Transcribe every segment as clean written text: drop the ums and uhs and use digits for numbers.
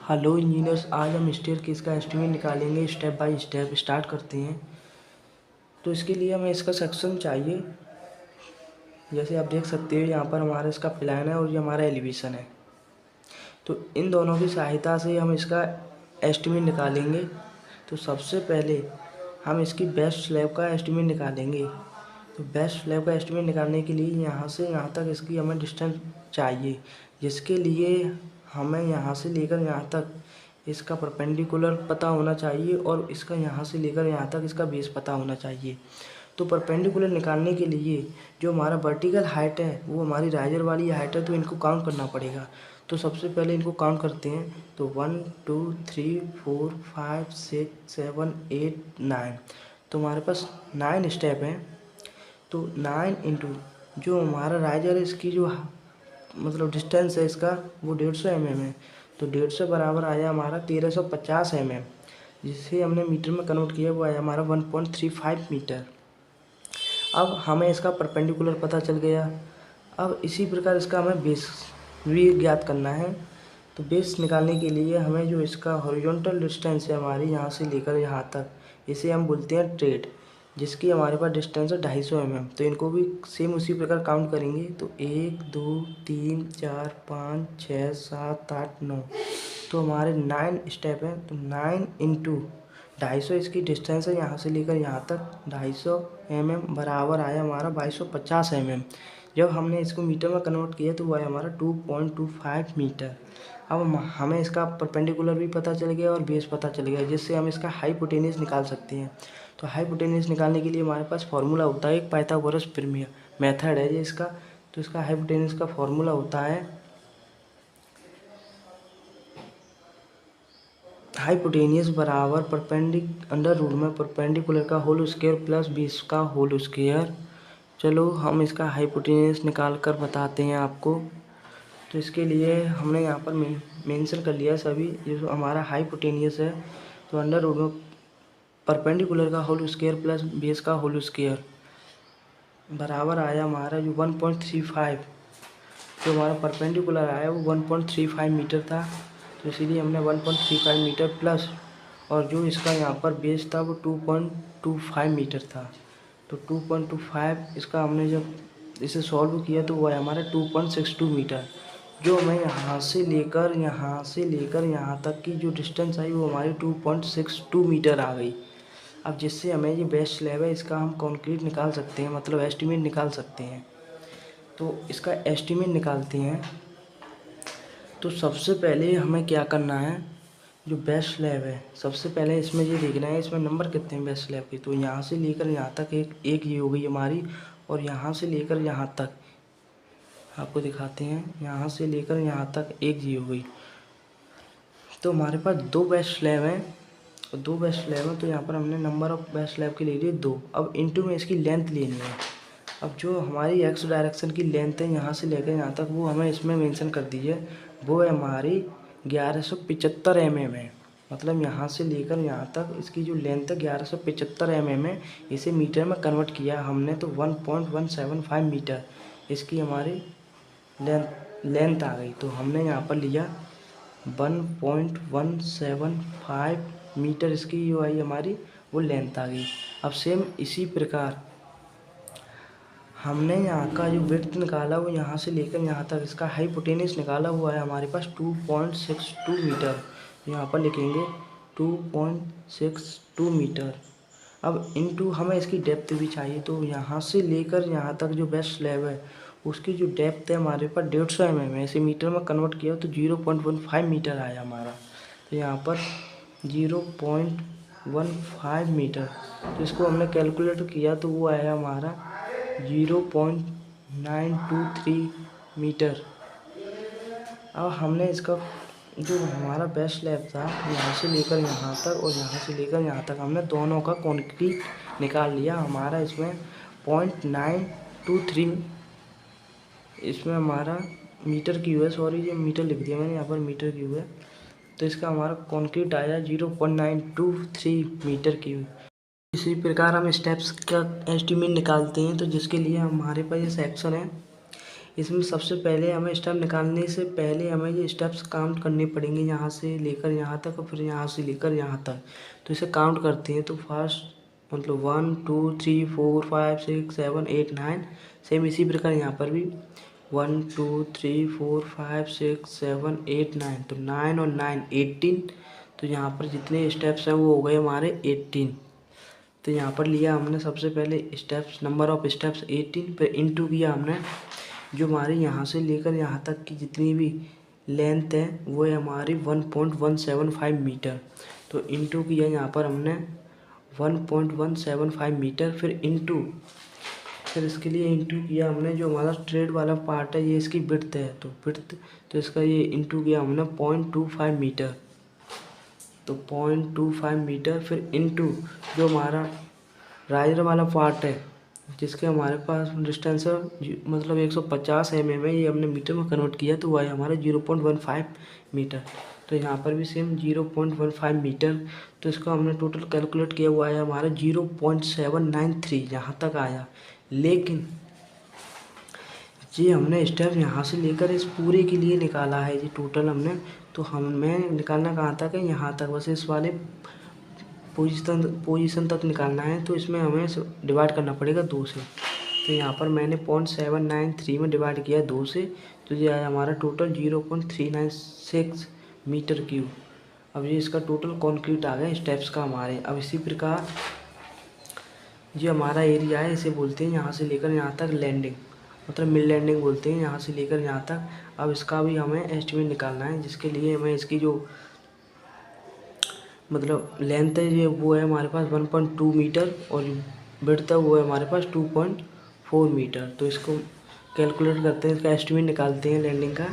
Hello engineers, आज हम staircase का एस्टीमेट निकालेंगे। स्टेप बाय स्टेप स्टार्ट करते हैं। तो इसके लिए हमें इसका सेक्शन चाहिए। जैसे आप देख सकते हो यहाँ पर हमारा इसका प्लान है और ये हमारा एलिवेशन है। तो इन दोनों की सहायता से हम इसका एस्टीमेट निकालेंगे। तो सबसे पहले हम इसकी बेस्ट स्लैब का एस्टीमेट निकालेंगे। तो बेस्ट स्लैब का एस्टीमेट निकालने के लिए यहाँ से यहाँ तक इसकी हमें डिस्टेंस चाहिए, जिसके लिए हमें यहाँ से लेकर यहाँ तक इसका परपेंडिकुलर पता होना चाहिए और इसका यहाँ से लेकर यहाँ तक इसका बेस पता होना चाहिए। तो परपेंडिकुलर निकालने के लिए जो हमारा वर्टिकल हाइट है वो हमारी राइजर वाली हाइट है, तो इनको काउंट करना पड़ेगा। तो सबसे पहले इनको काउंट करते हैं। तो 1 2 3 4 5 6 7 8 9, तो हमारे पास 9 स्टेप हैं। तो 9 इंटू जो हमारा राइजर है इसकी जो मतलब डिस्टेंस है इसका वो 150 mm है। तो 150 बराबर आया हमारा 1350 mm, जिसे हमने मीटर में कन्वर्ट किया वो आया हमारा 1.35 मीटर। अब हमें इसका परपेंडिकुलर पता चल गया। अब इसी प्रकार इसका हमें बेस भी ज्ञात करना है। तो बेस निकालने के लिए हमें जो इसका हॉरिजॉन्टल डिस्टेंस है हमारी यहाँ से लेकर यहाँ तक, इसे हम बोलते हैं ट्रेड, जिसकी हमारे पास डिस्टेंस है 250 mm। तो इनको भी सेम उसी प्रकार काउंट करेंगे। तो 1 2 3 4 5 6 7 8 9, तो हमारे 9 स्टेप हैं। तो 9 इंटू 250 इसकी डिस्टेंस है यहाँ से लेकर यहाँ तक 250 mm बराबर आया हमारा 2250 mm। जब हमने इसको मीटर में कन्वर्ट किया तो वो आया हमारा 2.25 मीटर। अब हमें इसका परपेंडिकुलर भी पता चल गया और बेस पता चल गया, जिससे हम इसका हाइपोटेन्यूज निकाल सकते हैं। तो हाइपोटेन्यूज निकालने के लिए हमारे पास फार्मूला होता है, एक पाइथागोरस प्रमेय मेथड है ये इसका। तो इसका हाइपोटेन्यूज का फार्मूला होता है हाइपोटेन्यूज बराबर अंडर रूट में परपेंडिकुलर का होल स्क्वायर प्लस बेस का होल स्क्वायर। चलो हम इसका हाइपोटेन्यूज निकाल कर बताते हैं आपको। तो इसके लिए हमने यहाँ पर मेंशन कर लिया सभी जो हमारा हाइपोटेन्यूज है। तो अंडर रूट में परपेंडिकुलर का होल स्क्वायर प्लस बेस का होल स्क्वायर बराबर आया हमारा जो 1.35, जो हमारा परपेंडिकुलर आया वो 1.35 मीटर था। तो इसीलिए हमने 1.35 मीटर प्लस और जो इसका यहाँ पर बेस था वो 2.25 मीटर था। तो 2.25 इसका हमने जब इसे सॉल्व किया तो वो आया हमारा 2.62 मीटर। जो हमें यहाँ से लेकर यहाँ तक की जो डिस्टेंस आई वो हमारी 2.62 मीटर आ गई। अब जिससे हमें ये बेस्ट स्लैब है इसका हम कंक्रीट निकाल सकते हैं, मतलब एस्टीमेट निकाल सकते हैं। तो इसका एस्टीमेट निकालते हैं। तो सबसे पहले हमें क्या करना है, जो बेस्ट स्लैब है सबसे पहले इसमें ये देखना है इसमें नंबर कितने हैं बेस्ट स्लैब के। तो यहाँ से लेकर यहाँ तक एक ये हो गई हमारी, और यहाँ से लेकर यहाँ तक आपको दिखाते हैं, यहाँ से लेकर यहाँ तक एक जी हो गई। तो हमारे पास 2 बेस्ट स्लैब हैं और 2 बेस्ट स्लैब हैं। तो यहाँ पर हमने नंबर ऑफ बेस्ट स्लैब के ले लिए 2। अब इनटू में इसकी लेंथ लेनी है। अब जो हमारी एक्स डायरेक्शन की लेंथ है यहाँ से लेकर यहाँ तक वो हमें इसमें मेंशन कर दी है, वो है हमारी 1175 mm है। मतलब यहाँ से लेकर यहाँ तक इसकी जो लेंथ है 1175 mm है। इसे मीटर में कन्वर्ट किया हमने तो 1.175 मीटर इसकी हमारी लेंथ आ गई। तो हमने यहाँ पर लिया 1.175 मीटर इसकी जो आई हमारी वो लेंथ आ गई। अब सेम इसी प्रकार हमने यहाँ का जो विड्थ निकाला वो यहाँ से लेकर यहाँ तक इसका हाइपोटेन्यूज निकाला हुआ है हमारे पास 2.62 मीटर। यहाँ पर लिखेंगे 2.62 मीटर। अब इनटू हमें इसकी डेप्थ भी चाहिए। तो यहाँ से लेकर यहाँ तक जो बेस्ट स्लैब है उसकी जो डेप्थ है हमारे पास 150 mm है। इसे मीटर में कन्वर्ट किया तो 0.15 मीटर आया हमारा। तो यहाँ पर 0.15 मीटर, तो इसको हमने कैलकुलेट किया तो वो आया हमारा 0.923 मीटर। अब हमने इसका जो हमारा बेस्ट स्लैब था यहाँ से लेकर यहाँ तक और यहाँ से लेकर यहाँ तक हमने दोनों का कंक्रीट निकाल लिया। हमारा इसमें 0.923 इसमें हमारा मीटर क्यूब है, सॉरी ये मीटर लिख दिया मैंने यहाँ पर मीटर क्यूब है। तो इसका हमारा कंक्रीट आया 0.923 मीटर क्यूब। इसी प्रकार हम स्टेप्स का एस्टीमेट निकालते हैं। तो जिसके लिए हमारे पास ये सेक्शन है इसमें सबसे पहले हमें स्टेप निकालने से पहले हमें ये स्टेप्स काउंट करने पड़ेंगे, यहाँ से लेकर यहाँ तक और फिर यहाँ से लेकर यहाँ तक। तो इसे काउंट करते हैं। तो फर्स्ट मतलब 1 2 3 4 5 6 7 8 9। सेम इसी प्रकार यहाँ पर भी 1 2 3 4 5 6 7 8 9। तो 9 और 9 18। तो यहाँ पर जितने स्टेप्स हैं वो हो गए हमारे 18। तो यहाँ पर लिया हमने सबसे पहले स्टेप्स, नंबर ऑफ स्टेप्स 18, फिर इनटू किया हमने जो हमारी यहाँ से लेकर यहाँ तक की जितनी भी लेंथ है वो है हमारी 1.175 मीटर। तो इनटू किया यहाँ पर हमने 1.175 मीटर, फिर इसके लिए इंटू किया हमने जो हमारा स्ट्रेट वाला पार्ट है ये इसकी विड्थ है, तो विड्थ तो इसका ये इंटू किया हमने 0.25 मीटर। तो 0.25 मीटर फिर इंटू जो हमारा राइजर वाला पार्ट है जिसके हमारे पास डिस्टेंस है मतलब 150 mm है, ये हमने मीटर में कन्वर्ट किया तो वह है हमारा 0.15 मीटर। तो यहाँ पर भी सेम 0.15 मीटर। तो इसका हमने टोटल कैलकुलेट किया हुआ है हमारा 0.793 यहाँ तक आया। लेकिन ये हमने स्टेप यहाँ से लेकर इस पूरे के लिए निकाला है ये टोटल हमने। तो हमें निकालना कहाँ तक है, यहाँ तक, बस इस वाले पोजीशन तक निकालना है। तो इसमें हमें डिवाइड करना पड़ेगा 2 से। तो यहाँ पर मैंने 0.793 में डिवाइड किया 2 से, तो ये आया हमारा टोटल 0.396 मीटर क्यूब। अब ये इसका टोटल कॉन्क्रीट आ गया स्टेप्स का हमारे। अब इसी प्रकार जो हमारा एरिया है इसे बोलते हैं यहाँ से लेकर यहाँ तक लैंडिंग, मतलब मिड लैंडिंग बोलते हैं यहाँ से लेकर यहाँ तक। अब इसका भी हमें एस्टिमेट निकालना है, जिसके लिए हमें इसकी जो मतलब लेंथ है ये वो है हमारे पास 1.2 मीटर और विड्थ है वो है हमारे पास 2.4 मीटर। तो इसको कैलकुलेट करते हैं, इसका एस्टिमेट निकालते हैं लैंडिंग का।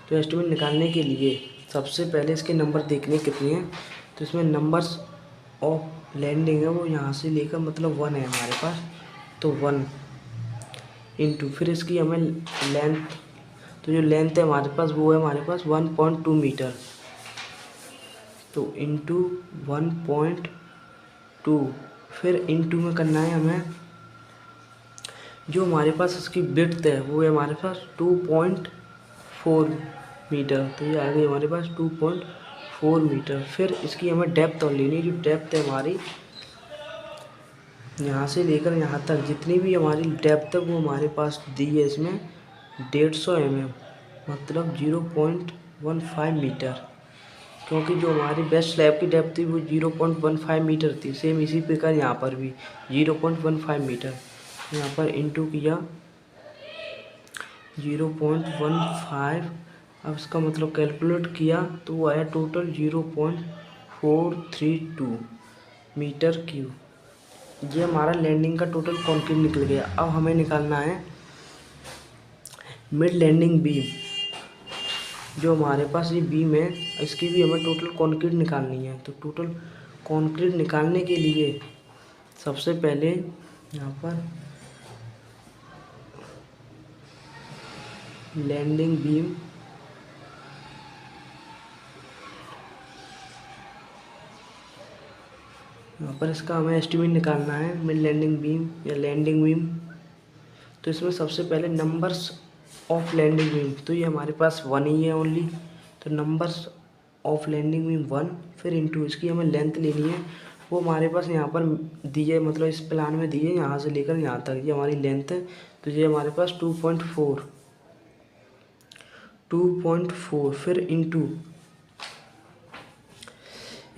तो एस्टिमेट निकालने के लिए सबसे पहले इसके नंबर देखने कितने हैं। तो इसमें नंबर्स ऑफ लैंडिंग है वो यहाँ से लेकर मतलब 1 है हमारे पास, तो 1 इंटू फिर इसकी हमें लेंथ, तो जो लेंथ है हमारे पास वो है हमारे पास 1.2 मीटर। तो इंटू 1.2 फिर इंटू में करना है हमें जो हमारे पास इसकी विड्थ है वो है हमारे पास 2.4 मीटर। तो ये आ गई हमारे पास 2.4 मीटर। फिर इसकी हमें डेप्थ और लेनी है, जो डेप्थ है हमारी यहाँ से लेकर यहाँ तक जितनी भी हमारी डेप्थ है वो हमारे पास दी है इसमें 150 mm, मतलब 0.15 मीटर। क्योंकि जो हमारी बेस्ट स्लैब की डेप्थ थी वो 0.15 मीटर थी। सेम इसी प्रकार यहाँ पर भी 0.15 मीटर। यहाँ पर इंटू किया 0.15। अब इसका मतलब कैलकुलेट किया तो वो आया टोटल 0.432 मीटर क्यूब। ये हमारा लैंडिंग का टोटल कॉन्क्रीट निकल गया। अब हमें निकालना है मिड लैंडिंग बीम, जो हमारे पास ये बीम है इसकी भी हमें टोटल कंक्रीट निकालनी है। तो टोटल कंक्रीट निकालने के लिए सबसे पहले यहाँ पर लैंडिंग बीम, यहाँ पर इसका हमें एस्टिमेट निकालना है मिड लैंडिंग बीम या लैंडिंग बीम। तो इसमें सबसे पहले नंबर्स ऑफ लैंडिंग बीम, तो ये हमारे पास 1 ही है ओनली। तो नंबर्स ऑफ लैंडिंग बीम 1 फिर इंटू इसकी हमें लेंथ लेनी है वो हमारे पास यहाँ पर दी है, मतलब इस प्लान में दी है यहाँ से लेकर यहाँ तक ये हमारी लेंथ है। तो ये हमारे पास 2.4 फिर इंटू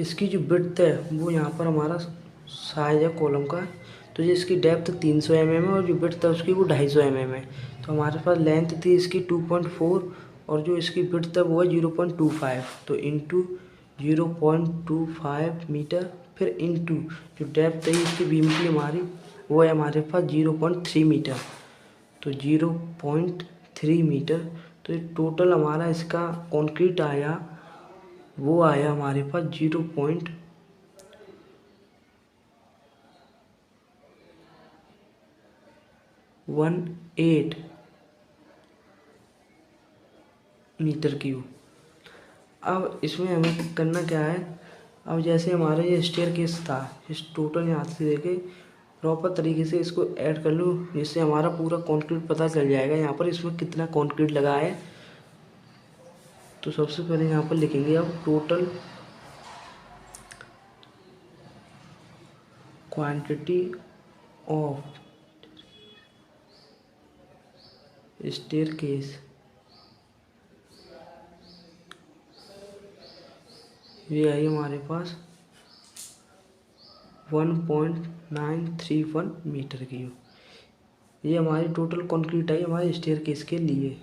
इसकी जो विड्थ है वो यहाँ पर हमारा साइज है कॉलम का। तो ये इसकी डेप्थ 300 mm है और जो विड्थ है उसकी वो 250 mm है। तो हमारे पास लेंथ थी इसकी 2.4 और जो इसकी विड्थ है वो है 0.25। तो इंटू 0.25 मीटर फिर इंटू जो डेप्थ है इसकी बीम की हमारी वो है हमारे पास 0.3 मीटर। तो 0.3 मीटर। तो टोटल हमारा इसका कंक्रीट आया वो आया हमारे पास 0.18 मीटर क्यूब। अब इसमें हमें करना क्या है, अब जैसे हमारा ये स्टेयर केस था, इस टोटल यहाँ से लेके प्रॉपर तरीके से इसको ऐड कर लूँ, जिससे हमारा पूरा कंक्रीट पता चल जाएगा यहाँ पर इसमें कितना कंक्रीट लगा है। तो सबसे पहले यहाँ पर लिखेंगे अब टोटल क्वांटिटी ऑफ स्टेयरकेस। ये आई हमारे पास 1.931 मीटर की। ये हमारी टोटल कंक्रीट आई हमारे स्टेयरकेस के लिए।